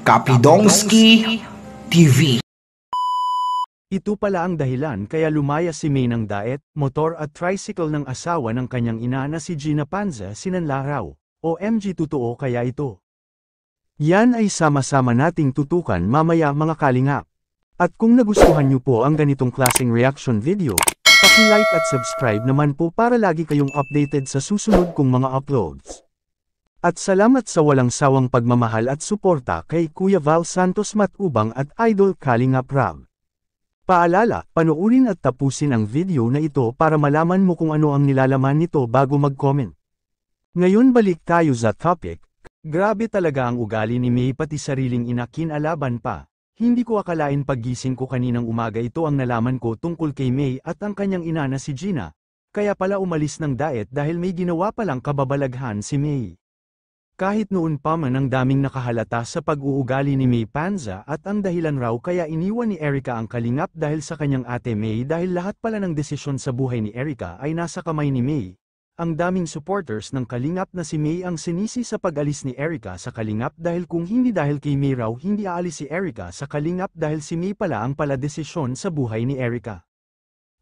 Kapidongski TV. Ito pala ang dahilan kaya lumayas si May ng daet, motor at tricycle ng asawa ng kanyang ina na si Gina Panza sinanlaraw. OMG, totoo kaya ito? Yan ay sama-sama nating tutukan mamaya mga kalingap. At kung nagustuhan niyo po ang ganitong klaseng reaction video, paki-like at subscribe naman po para lagi kayong updated sa susunod kong mga uploads. At salamat sa walang sawang pagmamahal at suporta kay Kuya Val Santos Matubang at Idol Kalingap Rab. Paalala, panoorin at tapusin ang video na ito para malaman mo kung ano ang nilalaman nito bago mag-comment. Ngayon balik tayo sa topic. Grabe talaga ang ugali ni May, pati sariling ina kinalaban pa. Hindi ko akalain paggising ko kaninang umaga ito ang nalaman ko tungkol kay May at ang kanyang ina na si Gina. Kaya pala umalis ng diet dahil may ginawa palang kababalaghan si May. Kahit noon pa man ang daming nakahalata sa pag-uugali ni May Panza at ang dahilan raw kaya iniwan ni Erica ang kalingap dahil sa kanyang ate May, dahil lahat pala ng desisyon sa buhay ni Erica ay nasa kamay ni May. Ang daming supporters ng kalingap na si May ang sinisi sa pag-alis ni Erica sa kalingap, dahil kung hindi dahil kay May raw hindi aalis si Erica sa kalingap dahil si May pala ang pala desisyon sa buhay ni Erica.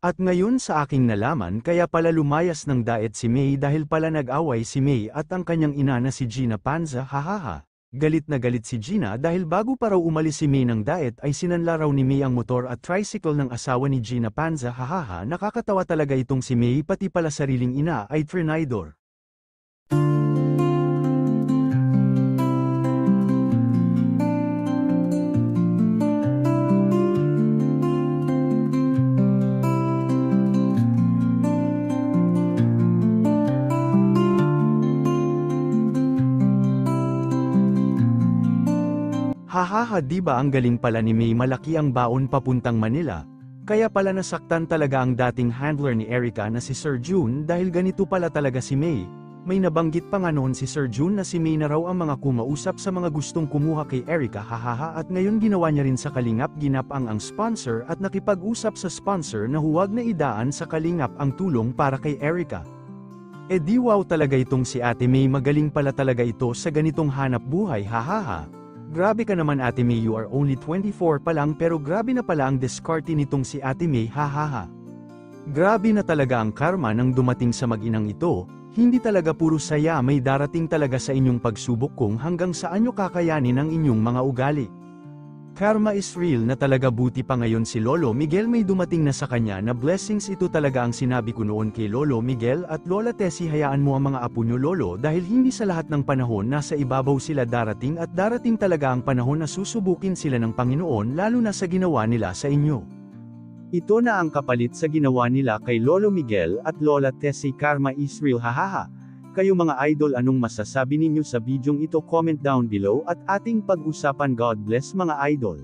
At ngayon sa aking nalaman kaya pala lumayas ng diet si May dahil pala nag-away si May at ang kanyang ina na si Gina Panza. Hahaha. Galit na galit si Gina dahil bago pa raw umalis si May ng diet ay sinanla raw ni May ang motor at tricycle ng asawa ni Gina Panza. Hahaha, nakakatawa talaga itong si May, pati pala sariling ina ay trinidor. Hahaha, diba ang galing pala ni May, malaki ang baon papuntang Manila. Kaya pala nasaktan talaga ang dating handler ni Erica na si Sir June dahil ganito pala talaga si May. May nabanggit pa nga noon si Sir June na si May na raw ang mga kumausap sa mga gustong kumuha kay Erica. Hahaha, at ngayon ginawa niya rin sa kalingap, ginapang ang sponsor at nakipag-usap sa sponsor na huwag na idaan sa kalingap ang tulong para kay Erica. E di wow talaga itong si Ate May, magaling pala talaga ito sa ganitong hanap buhay. Hahaha. Grabe ka naman Ate May, you are only 24 pa lang pero grabe na pala ang diskarte nitong si Ate May. Hahaha. Grabe na talaga ang karma nang dumating sa mag-inang ito. Hindi talaga puro saya, may darating talaga sa inyong pagsubok kung hanggang saan nyo kakayanin ang inyong mga ugali. Karma is real na talaga, buti pa ngayon si Lolo Miguel may dumating na sa kanya na blessings. Ito talaga ang sinabi ko noon kay Lolo Miguel at Lola Tessie, hayaan mo ang mga apo nyo Lolo, dahil hindi sa lahat ng panahon nasa ibabaw sila darating, at darating talaga ang panahon na susubukin sila ng Panginoon, lalo na sa ginawa nila sa inyo. Ito na ang kapalit sa ginawa nila kay Lolo Miguel at Lola Tessie. Karma is real. Hahaha. Kayo mga idol, anong masasabi ninyo sa bidyong ito? Comment down below at ating pag-usapan. God bless mga idol.